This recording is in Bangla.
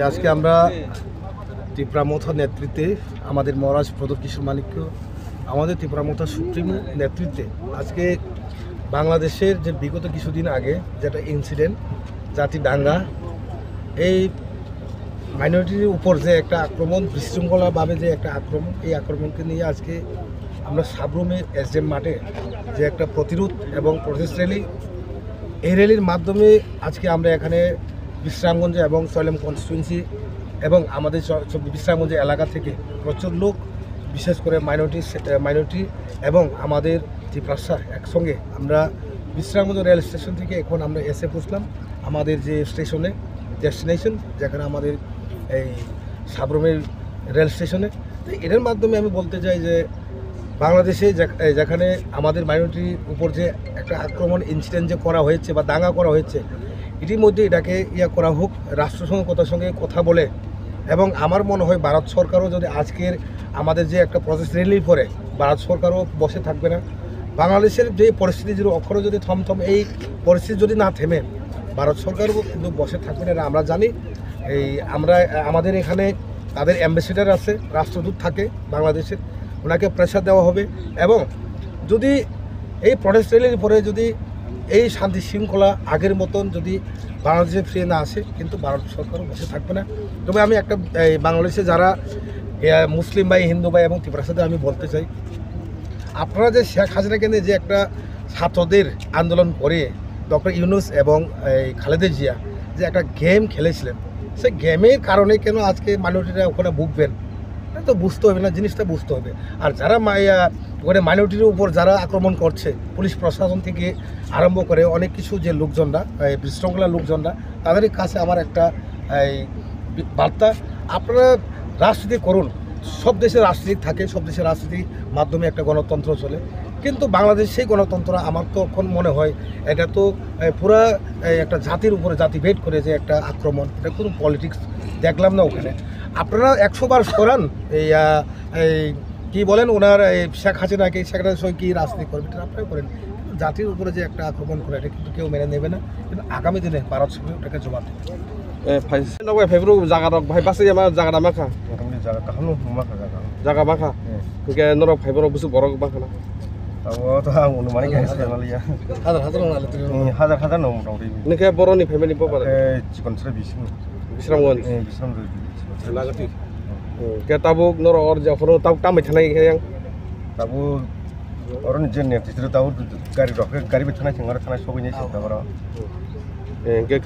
আজকে আমরা ত্রিপুরা মোথার নেতৃত্বে আমাদের মহারাজ প্রদীপ কিশোর মালিককে আমাদের ত্রিপুরা মোথার সুপ্রিমো নেতৃত্বে আজকে বাংলাদেশের যে বিগত কিছুদিন আগে যেটা ইনসিডেন্ট জাতি দাঙ্গা এই মাইনরিটির উপর যে একটা আক্রমণ বিশৃঙ্খলাভাবে যে একটা আক্রমণ এই আক্রমণকে নিয়ে আজকে আমরা সাবরুমে এসডিএম মাঠে যে একটা প্রতিরোধ এবং প্রটেস্ট র্যালি এই র্যালির মাধ্যমে আজকে আমরা এখানে বিশ্রামগঞ্জ এবং সয়লেম কনস্টিটুয়েন্সি এবং আমাদের বিশ্রামগঞ্জ এলাকা থেকে প্রচুর লোক বিশেষ করে মাইনরিটি এবং আমাদের ত্রিপুরা একসঙ্গে আমরা বিশ্রামগঞ্জ রেল স্টেশন থেকে এখন আমরা এসে পৌঁছলাম আমাদের যে স্টেশনে ডেস্টিনেশন যেখানে আমাদের এই সাবরুমের রেল স্টেশনে। তো এটার মাধ্যমে আমি বলতে চাই যে বাংলাদেশে যেখানে আমাদের মাইনরিটির উপর যে একটা আক্রমণ ইনসিডেন্ট যে করা হয়েছে বা দাঙ্গা করা হয়েছে ইতিমধ্যে এটাকে করা হোক রাষ্ট্রসংঘের সঙ্গে কথা বলে এবং আমার মনে হয় ভারত সরকারও যদি আজকের আমাদের যে একটা প্রসেস রিলিভ করে ভারত সরকারও বসে থাকবে না। বাংলাদেশের যে পরিস্থিতি যদি অক্ষরে যদি থমথম এই পরিস্থিতি যদি না থেমে ভারত সরকারও কিন্তু বসে থাকবে না। আমরা জানি আমাদের এখানে তাদের অ্যাম্বাসেডার আছে, রাষ্ট্রদূত থাকে বাংলাদেশের, ওনাকে প্রেসার দেওয়া হবে এবং যদি এই প্রটেস্ট র্যালির পরে যদি এই শান্তি শৃঙ্খলা আগের মতন যদি বাংলাদেশে ফিরে না আসে কিন্তু ভারত সরকারও বসে থাকবে না। তবে আমি একটা বাংলাদেশে যারা মুসলিম ভাই, হিন্দু ভাই এবং ত্রিপুরার সাথে আমি বলতে চাই, আপনারা যে শেখ হাসিনাকে নিয়ে যে একটা ছাত্রদের আন্দোলন করে ডক্টর ইউনূস এবং খালেদা জিয়া যে একটা গেম খেলেছিলেন, সেই গেমের কারণে কেন আজকে মাইনরিটিরা ওখানে ভুগবেন তো বুঝতে হবে না, জিনিসটা বুঝতে হবে। আর যারা ওখানে মাইনরিটির উপর যারা আক্রমণ করছে পুলিশ প্রশাসন থেকে আরম্ভ করে অনেক কিছু যে লোকজনরা বিশৃঙ্খলা লোকজনরা তাদের কাছে আমার একটা বার্তা, আপনারা রাজনীতি করুন। সব দেশে রাজনীতি থাকে, সব দেশের রাজনীতির মাধ্যমে একটা গণতন্ত্র চলে, কিন্তু বাংলাদেশ সেই গণতন্ত্র আমার তো এখন মনে হয় এটা তো পুরা একটা জাতির উপরে জাতিভেদ করে যে একটা আক্রমণ, এটা কোনো পলিটিক্স দেখলাম না ওখানে। আপনারা 100 বার সরান এই কী বলেন ওনার শেখ হাসিনাকে, শেখ হাসিনা কী রাজনীতি করবে এটা আপনারা করেন, জাতির উপরে যে একটা আক্রমণ করে এটা কিন্তু কেউ মেনে নেবে না। কিন্তু আগামী দিনে ভারত সরকার ওটাকে জবাব দেবে। জায়গা ভাই বাসে আমার জায়গাটা মাখা জায়গা মাখা নরক ভাই বড় বুঝু বড় মাখা না হাজার মোটামুটি নोंखौ बर'नि फेमिलि पापा বিশ্রামগঞ্জ के ताबुक नर और जफरो ताव टामै थानाय yang tabu orang jenis itu tahu garis roket garis bertanah cengar tanah sobinya sih tahu orang ke